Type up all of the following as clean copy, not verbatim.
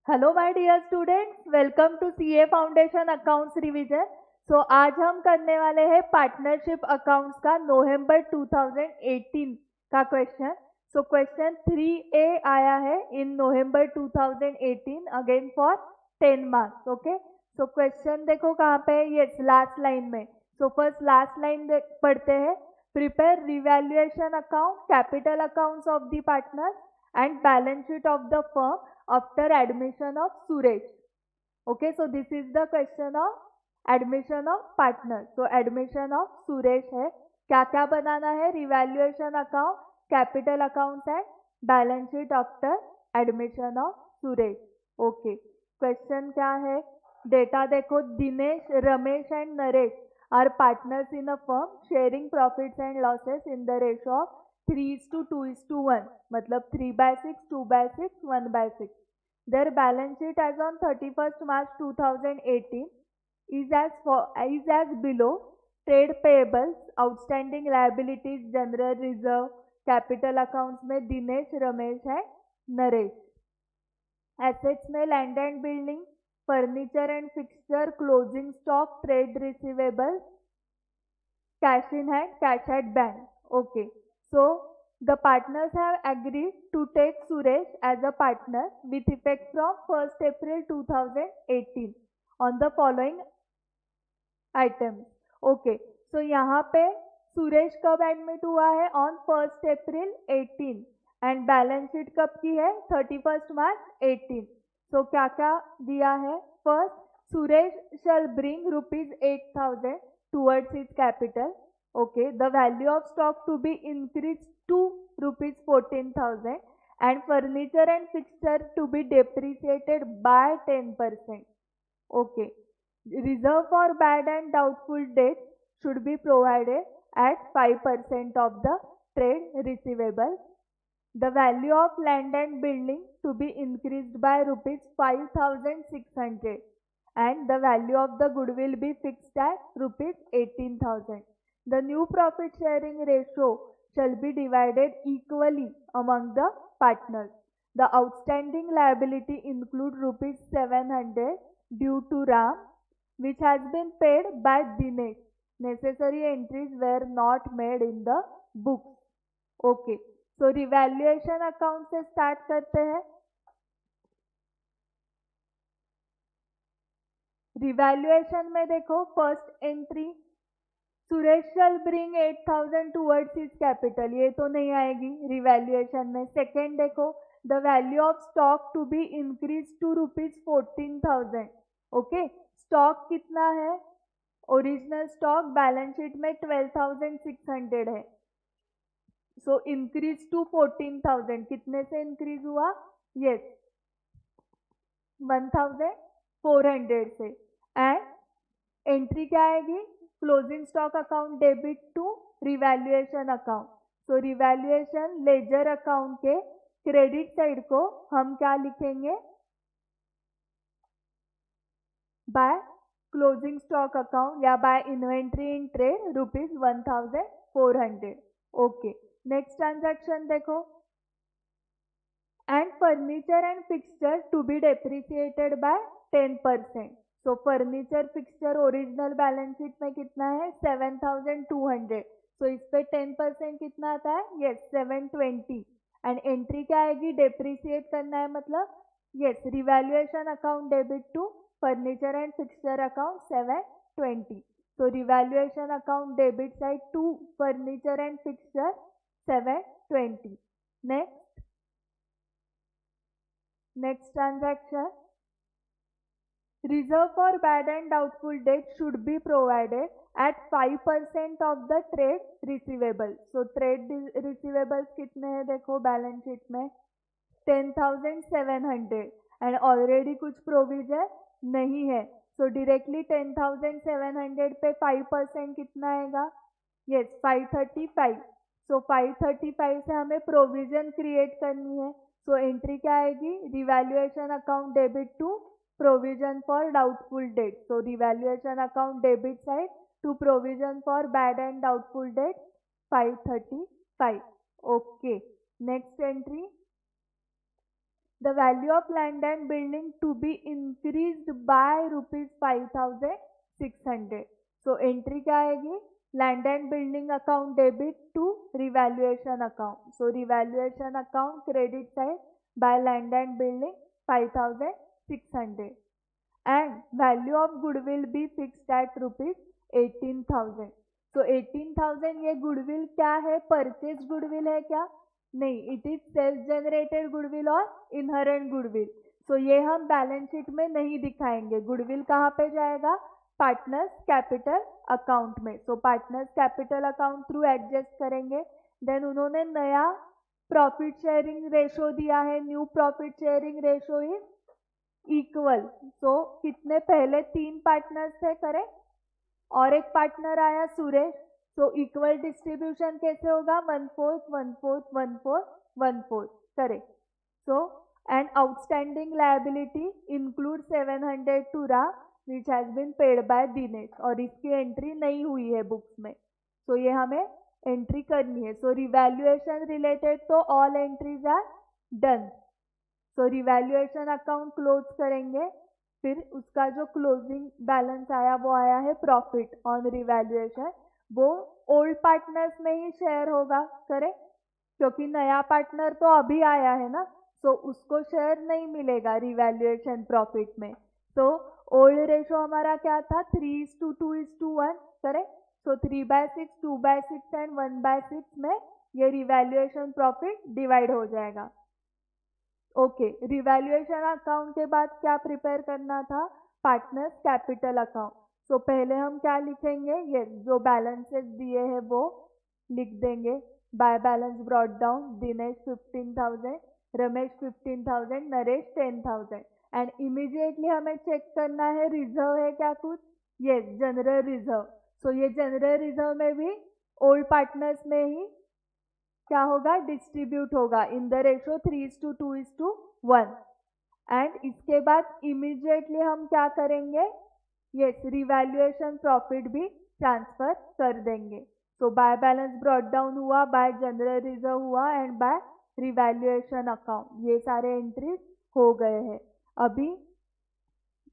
Hello my dear students, welcome to CA foundation accounts revision. So आज हम करने वाले हैं पार्टनरशिप अकाउंट्स का नवंबर 2018 का क्वेश्चन। सो क्वेश्चन 3A आया है इन नवंबर 2018 again for 10 marks. Okay, so question देखो कहाँ पे है, यस लास्ट लाइन में। सो फर्स्ट लास्ट लाइन पढ़ते हैं। Prepare revaluation account, capital accounts of the partner and balance sheet of the firm after admission of Suresh. Okay, so this is the question of admission of partner. So admission of Suresh है, क्या क्या बनाना है, revaluation account, capital accounts and balance sheet after admission of Suresh. Okay, question क्या है, data देखो, Dinesh, Ramesh and Naresh are partners in a firm sharing profits and losses in the ratio of 3:2:1, मतलब 3/6, 2/6, 1/6. Their balance sheet as on 31st March 2018 is as below. Trade payables, outstanding liabilities, general reserve, capital accounts में दिनेश, रमेश है, Naresh. Assets में land and building, furniture and fixture, closing stock, trade receivables, cash in hand, cash at bank. Okay, so the partners have agreed to take Suresh as a partner with effect from 1st April 2018 on the following items. Okay, so यहाँ पे सुरेश कब admit हुआ है, on 1st April 18, and balance sheet कब की है, 31st March 18। सो क्या क्या दिया है, first, Suresh shall bring rupees 8,000 towards his capital. Okay, the value of stock to be increased to rupees 14,000 and furniture and fixture to be depreciated by 10%. Okay, reserve for bad and doubtful debts should be provided at 5% of the trade receivable. The value of land and building to be increased by rupees 5,600 and the value of the goodwill be fixed at rupees 18,000. The new profit sharing ratio shall be divided equally among the partners. The outstanding liability include rupees 700 due to Ram, which has been paid by Dinesh. Necessary entries were not made in the books. Okay, so revaluation account से start करते हैं। Revaluation में देखो, first entry, Suresh shall bring 8,000 towards his capital, ये तो नहीं आएगी revaluation में। सेकेंड देखो, the value of stock to be increase to rupees 14,000। Okay, stock कितना है, ओरिजिनल स्टॉक बैलेंस शीट में 12,600 है। सो इंक्रीज टू 14,000, कितने से इंक्रीज हुआ, यस 1,400 से। एंड एंट्री क्या आएगी, closing stock account debit to revaluation account. So revaluation ledger account के क्रेडिट साइड को हम क्या लिखेंगे, बाय क्लोजिंग स्टॉक अकाउंट या by inventory in trade rupees 1,400। Okay, next transaction देखो, and furniture and fixture to be depreciated by 10%। So furniture fixture original balance sheet में कितना है, 7,200। सो इस पे 10% कितना आता है, यस 720। एंड एंट्री क्या आएगी, डेप्रिसिएट करना है, मतलब yes revaluation account debit to furniture and fixture account 720। So revaluation account debit side to furniture and fixture 720। Next transaction, reserve for bad and doubtful debt should be provided at 5% of the trade receivable. So trade receivables कितने हैं देखो balance sheet में, 10,700 and already कुछ provision नहीं है। सो directly 10,700 पे 5% कितना आएगा, यस 535। सो 535 से हमें प्रोविजन क्रिएट करनी है। सो एंट्री क्या आएगी, revaluation account debit to provision for doubtful debt. So revaluation account debit side to provision for bad and doubtful debt 535. Okay, next entry, the value of land and building to be increased by ₹5,600। So entry क्या आएगी, land and building account debit to revaluation account. So revaluation account credit side by land and building 5,600 and value of goodwill be fixed at ₹18,000। so 18,000 ये goodwill क्या है, purchase goodwill है क्या, नहीं, it is self generated goodwill और inherent goodwill. सो ये हम balance sheet में नहीं दिखाएंगे। गुडविल कहाँ पे जाएगा, पार्टनर्स कैपिटल अकाउंट में। So partners capital account through adjust करेंगे। देन उन्होंने नया प्रॉफिट शेयरिंग रेशो दिया है, new profit sharing ratio is equal. So कितने, पहले 3 पार्टनर्स थे, करेक्ट, और एक पार्टनर आया सुरेश। सो इक्वल डिस्ट्रीब्यूशन कैसे होगा, 1/4 1/4 1/4 1/4, correct. So and outstanding liability include 700 to रा which has been paid by Dinesh, और इसकी एंट्री नहीं हुई है बुक्स में। सो ये हमें एंट्री करनी है। सो रिवैल्यूएशन रिलेटेड तो all entries are done. So revaluation account close करेंगे, फिर उसका जो क्लोजिंग बैलेंस आया वो आया है प्रॉफिट ऑन रिवैल्यूएशन। वो ओल्ड पार्टनर्स में ही शेयर होगा, करेक्ट, क्योंकि नया पार्टनर तो अभी आया है ना, सो उसको शेयर नहीं मिलेगा रिवैल्यूएशन प्रॉफिट में। सो ओल्ड रेशो हमारा क्या था, 3:2:1, करेक्ट। सो 3/6 2/6 एंड 1/6 में ये रिवैल्यूएशन प्रॉफिट डिवाइड हो जाएगा। ओके, रिवैल्यूएशन अकाउंट के बाद क्या प्रिपेयर करना था, पार्टनर्स कैपिटल अकाउंट। सो पहले हम क्या लिखेंगे, ये जो बैलेंसेस दिए हैं वो लिख देंगे। By balance brought down, Dinesh 15,000, Ramesh 15,000, Naresh 10,000। And immediately हमें चेक करना है रिजर्व है क्या कुछ, यस, जनरल रिजर्व। सो ये जनरल रिजर्व में भी ओल्ड पार्टनर्स में ही क्या होगा, डिस्ट्रीब्यूट होगा इन द रेशो 3:2:1। एंड इसके बाद इमीडिएटली हम क्या करेंगे, यस, रिवैल्यूएशन प्रॉफिट भी ट्रांसफर कर देंगे। सो बाय बैलेंस ब्रॉट डाउन हुआ, बाय जनरल रिजर्व हुआ एंड बाय रिवैल्यूएशन अकाउंट, ये सारे एंट्रीज हो गए हैं। अभी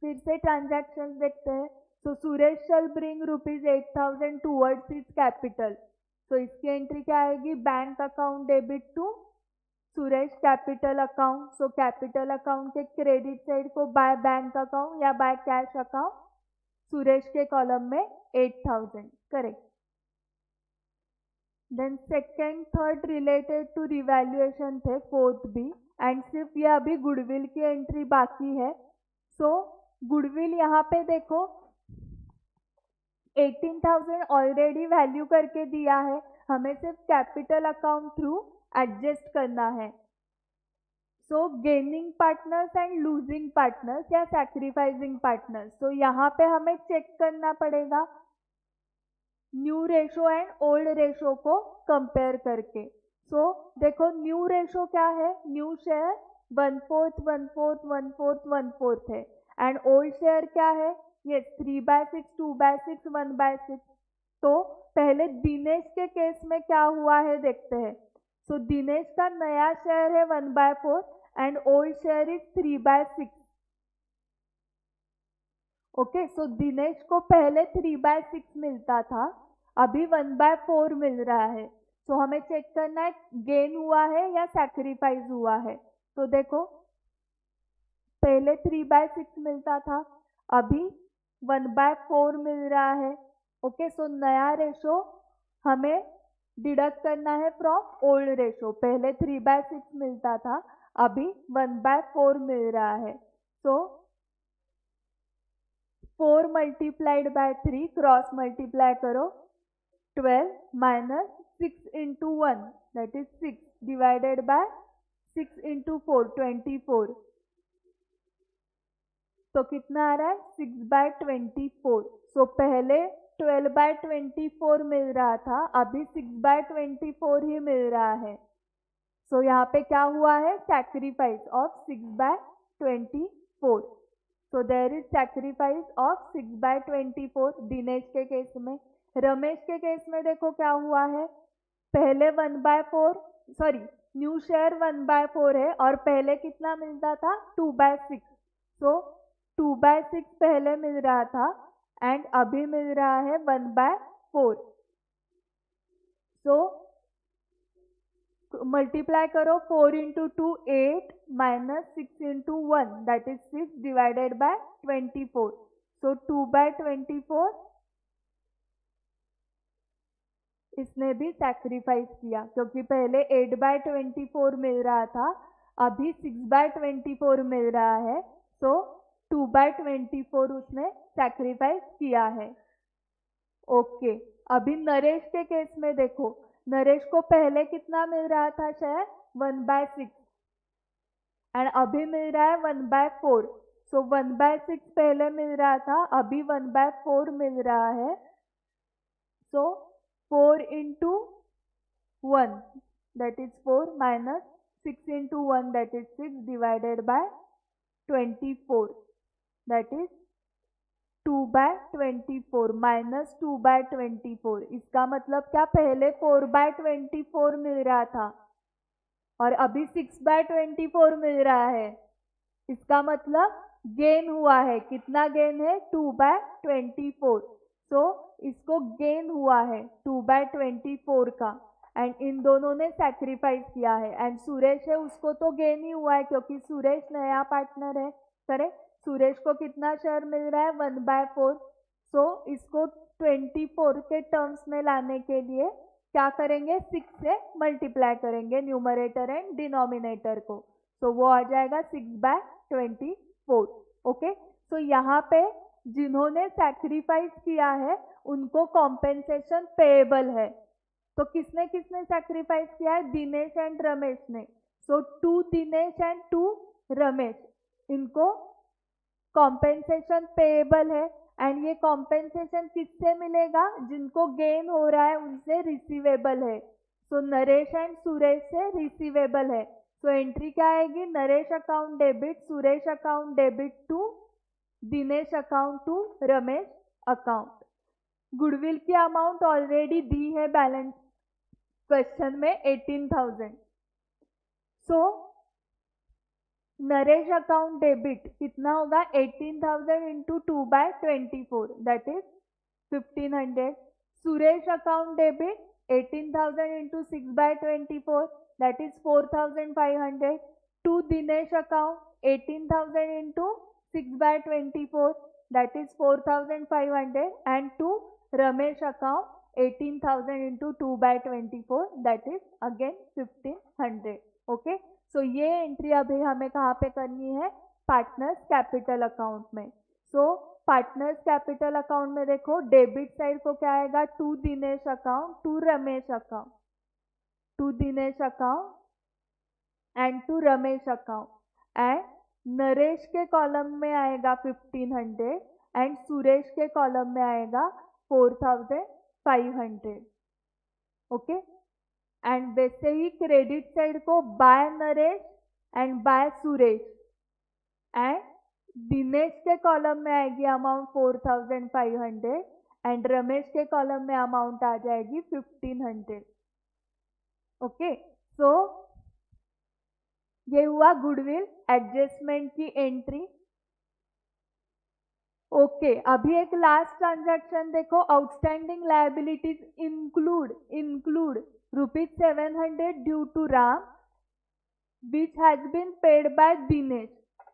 फिर से ट्रांजैक्शंस देखते हैं। So Suresh shall bring ₹8,000 towards its capital. तो इसकी एंट्री क्या आएगी, bank account debit to Suresh capital account. So capital account के क्रेडिट साइड को बाय बैंक अकाउंट या बाय कैश अकाउंट, सुरेश के कॉलम में 8,000, correct. Then second third related to revaluation थे, फोर्थ भी, एंड सिर्फ ये अभी गुडविल की एंट्री बाकी है। सो गुडविल यहाँ पे देखो 18,000 ऑलरेडी वैल्यू करके दिया है, हमें सिर्फ कैपिटल अकाउंट थ्रू एडजस्ट करना है। So gaining partners and losing partners या सैक्रिफाइसिंग पार्टनर्स, तो यहाँ पे हमें चेक करना पड़ेगा new ratio and old ratio को कंपेयर करके। सो देखो न्यू रेशो क्या है, न्यू शेयर 1/4 1/4 1/4 1/4 है, एंड ओल्ड शेयर क्या है, ये 3/6 2/6 1/6। तो पहले दिनेश के केस में क्या हुआ है देखते हैं। सो दिनेश का नया शेयर है 1/4 and old share is 3/6। Okay, so Dinesh को पहले 3/6 मिलता था, अभी 1/4 मिल रहा है। सो हमें चेक करना है गेन हुआ है या सैक्रिफाइस हुआ है। तो देखो पहले 3/6 मिलता था, अभी 1/4 मिल रहा है। ओके, सो नया रेशो हमें डिडक्ट करना है फ्रॉम ओल्ड रेशो। पहले 3/6 मिलता था, अभी 1/4 मिल रहा है। सो 4 मल्टीप्लाइड बाय 3, क्रॉस मल्टीप्लाई करो, 12 minus 6 into 1 that is 6 divided by 6 into 4 24। तो कितना आ रहा है 6/24। सो पहले 12/24 मिल रहा था, अभी 6/24 ही मिल रहा है। सो यहाँ पे क्या हुआ है, sacrifice of 6/24। So there is sacrifice of 6/24 Dinesh के केस में। रमेश के केस में देखो क्या हुआ है, पहले 1/4 सॉरी न्यू शेयर 1/4 है और पहले कितना मिलता था 2/6। सो 2/6 पहले मिल रहा था एंड अभी मिल रहा है 1/4। सो मल्टीप्लाई करो 4 into 2 8 minus 6 into 1 that is 6 divided by 24। सो 2/24 इसने भी सैक्रिफाइस किया क्योंकि पहले 8/24 मिल रहा था, अभी 6/24 मिल रहा है। सो 2/24 उसने सैक्रिफाइस किया है। ओके, अभी नरेश के केस में देखो, नरेश को पहले कितना मिल रहा था शेयर 1/6 एंड अभी मिल रहा है 1/4। सो 1/6 पहले मिल रहा था, अभी 1/4 मिल रहा है। सो 4 into 1 that is 4 minus 6 into 1 that is 6 divided by 24 that is 2/24 minus 2/24। इसका मतलब क्या, पहले 4/24 मिल रहा था और अभी 6/24 मिल रहा है। इसका मतलब गेन हुआ है, कितना गेन है 2/24। सो इसको गेन हुआ है 2/24 का एंड इन दोनों ने सैक्रिफाइस किया है एंड सुरेश है उसको तो गेन ही हुआ है क्योंकि सुरेश नया पार्टनर है। करें, सुरेश को कितना शेयर मिल रहा है 1/4। सो इसको 24 के टर्म्स में लाने के लिए क्या करेंगे, 6 से मल्टीप्लाई करेंगे न्यूमरेटर एंड डिनोमिनेटर को। सो वो आ जाएगा 6/24। ओके, सो यहाँ पे जिन्होंने सैक्रिफाइस किया है उनको कॉम्पेंसेशन पेएबल है। तो किसने किसने सैक्रिफाइस किया है, दिनेश एंड रमेश ने। सो 2 दिनेश एंड 2 रमेश, इनको कॉम्पेंसेशन पेएबल है एंड ये कॉम्पेंसेशन किससे मिलेगा, जिनको गेन हो रहा है उनसे रिसीवेबल है। सो नरेश एंड सुरेश से रिसीवेबल है। सो एंट्री क्या आएगी, Naresh account debit, Suresh account debit to Dinesh account to Ramesh account. Goodwill की अमाउंट ऑलरेडी दी है बैलेंस क्वेश्चन में 18,000। सो नरेश अकाउंट डेबिट कितना होगा 18,000 into 2/24 that is 1500। Suresh account debit 18,000 into 6/24 that is 4,500। To Dinesh account 18,000 into 6/24 that is 4,500 and to Ramesh account 18,000 into 2/24 that is again 1,500। Okay, so ये entry अभी हमें कहाँ पे करनी है, पार्टनर्स कैपिटल अकाउंट में। सो पार्टनर्स कैपिटल अकाउंट में देखो डेबिट साइड को क्या आएगा, to Dinesh account to Ramesh account, to Dinesh account and to Ramesh account and Naresh के कॉलम में आएगा 1,500 एंड सुरेश के कॉलम में आएगा 4,500। ओके, एंड वैसे ही क्रेडिट साइड को by Naresh and by Suresh and Dinesh के कॉलम में आएगी अमाउंट 4,500 एंड रमेश के कॉलम में अमाउंट आ जाएगी 1,500। ओके, सो ये हुआ गुडविल एडजस्टमेंट की एंट्री। ओके, अभी एक लास्ट ट्रांजैक्शन देखो, outstanding liabilities include ₹700 due to Ram which has been paid by Dinesh.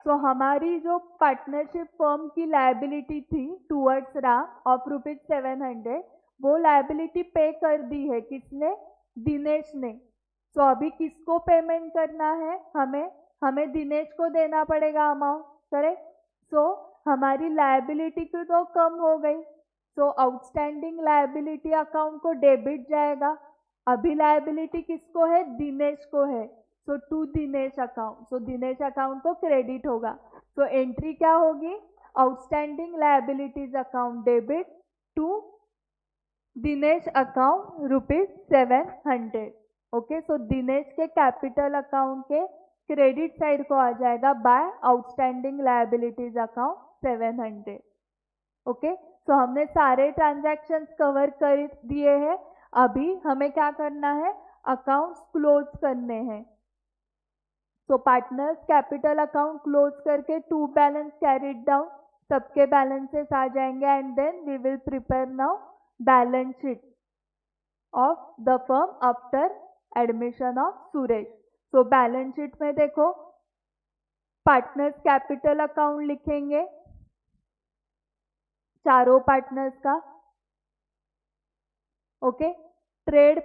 So हमारी जो पार्टनरशिप फर्म की लायबिलिटी थी टूवर्ड्स राम ऑफ ₹700 वो लायबिलिटी पे कर दी है, किसने, दिनेश ने। तो अभी किसको पेमेंट करना है, हमें दिनेश को देना पड़ेगा अमाउंट। करेक्ट, सो हमारी लायबिलिटी की तो कम हो गई। सो आउटस्टैंडिंग लायबिलिटी अकाउंट को डेबिट जाएगा। अभी लायबिलिटी किसको है, दिनेश को है। So to Dinesh account, so Dinesh account को क्रेडिट होगा। सो एंट्री क्या होगी, outstanding liabilities account debit to Dinesh account ₹700। Okay, so Dinesh के कैपिटल अकाउंट के क्रेडिट साइड को आ जाएगा by outstanding liabilities account 700। Okay, so हमने सारे ट्रांजैक्शंस कवर कर दिए हैं। अभी हमें क्या करना है, अकाउंट्स क्लोज करने हैं। So partners capital account close करके टू बैलेंस कैरिड डाउन, सबके बैलेंसेस आ जाएंगे and then we will prepare now balance sheet of the firm after admission of Suresh. So balance sheet में देखो पार्टनर्स कैपिटल अकाउंट लिखेंगे चारों पार्टनर्स का। Okay, trade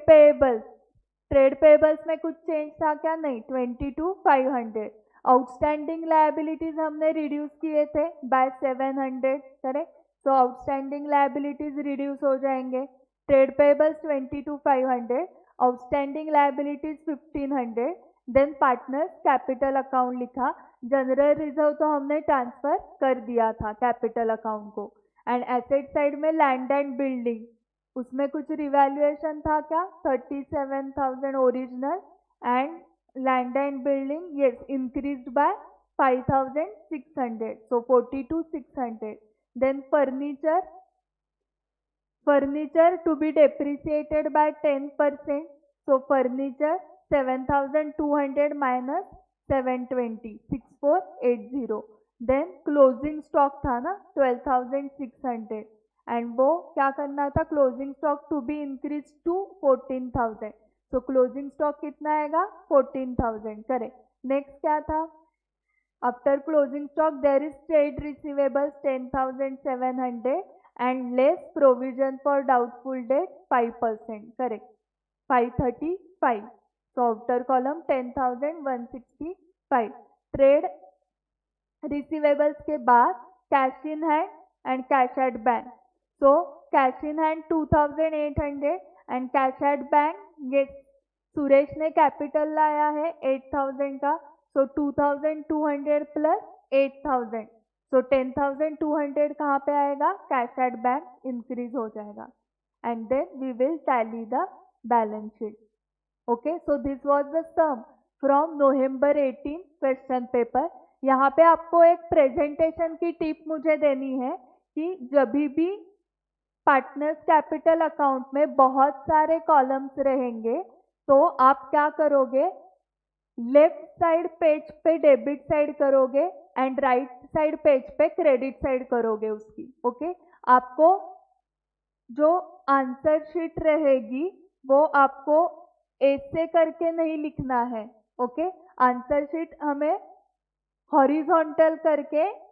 payables में कुछ चेंज था क्या? नहीं, 22,500। आउटस्टैंडिंग लायबिलिटीज हमने रिड्यूस किए थे by 700, correct. So outstanding liabilities reduce हो जाएंगे। Trade payables 22,500, outstanding liabilities 1,500, then partners capital account लिखा। जनरल रिजर्व तो हमने ट्रांसफर कर दिया था कैपिटल अकाउंट को। एंड एसेट साइड में लैंड एंड बिल्डिंग, उसमें कुछ रिवैल्यूएशन था क्या? 37,000 original and land and building yes increased by 5,600, so 42,600। Then furniture to be depreciated by 10%, so furniture 7,200 minus 720, 6,480। Then closing stock था ना 12,600 एंड वो क्या करना था? Closing stock to be increase to 14,000, so closing stock कितना आएगा? 14,000, correct. Next क्या था? After closing stock there is trade receivables 10,700 and less provision for doubtful debt 5%, correct, 535। So outer column 10,165। Trade receivables के बाद cash in hand and cash at bank. So cash in hand 2,800 and cash at bank, ये सुरेश ने capital लाया है 8,000 का, सो 2,200 plus 8,000, सो 10,200 कहाँ पे आएगा? कैश एट बैंक इंक्रीज हो जाएगा and then we will tally the balance sheet. Okay, so this was the sum from November 18 question paper. यहाँ पे आपको एक प्रेजेंटेशन की टिप मुझे देनी है कि जब भी पार्टनर्स कैपिटल अकाउंट में बहुत सारे कॉलम्स रहेंगे तो आप क्या करोगे? लेफ्ट साइड पेज पे डेबिट साइड करोगे एंड राइट साइड पेज पे क्रेडिट साइड करोगे उसकी। ओके, आपको जो आंसर शीट रहेगी वो आपको ऐसे करके नहीं लिखना है। ओके, आंसर शीट हमें हॉरिजॉन्टल करके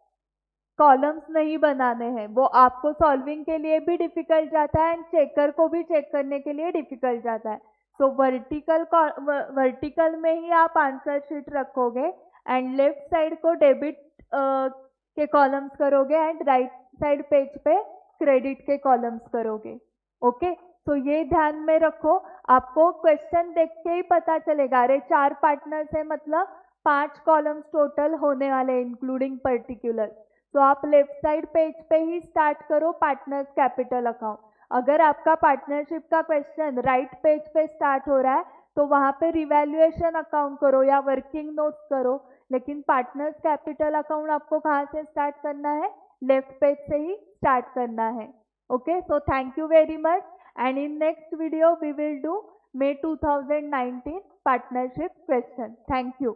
कॉलम्स नहीं बनाने हैं, वो आपको सॉल्विंग के लिए भी डिफिकल्ट जाता है एंड चेकर को भी चेक करने के लिए डिफिकल्ट जाता है। सो वर्टिकल में ही आप आंसर शीट रखोगे एंड लेफ्ट साइड को डेबिट के कॉलम्स करोगे एंड राइट साइड पेज पे क्रेडिट के कॉलम्स करोगे। ओके, तो ये ध्यान में रखो। आपको क्वेश्चन देख के ही पता चलेगा, अरे 4 पार्टनर्स है मतलब 5 कॉलम्स टोटल होने वाले इंक्लूडिंग पर्टिकुलर। तो आप लेफ्ट साइड पेज पे ही स्टार्ट करो पार्टनर्स कैपिटल अकाउंट। अगर आपका पार्टनरशिप का क्वेश्चन राइट पेज पे स्टार्ट हो रहा है तो वहां पे रिवैल्यूएशन अकाउंट करो या वर्किंग नोट्स करो, लेकिन पार्टनर्स कैपिटल अकाउंट आपको कहाँ से स्टार्ट करना है? लेफ्ट पेज से ही स्टार्ट करना है। Okay, so thank you very much and in next video we will do May 2019 partnership question. Thank you.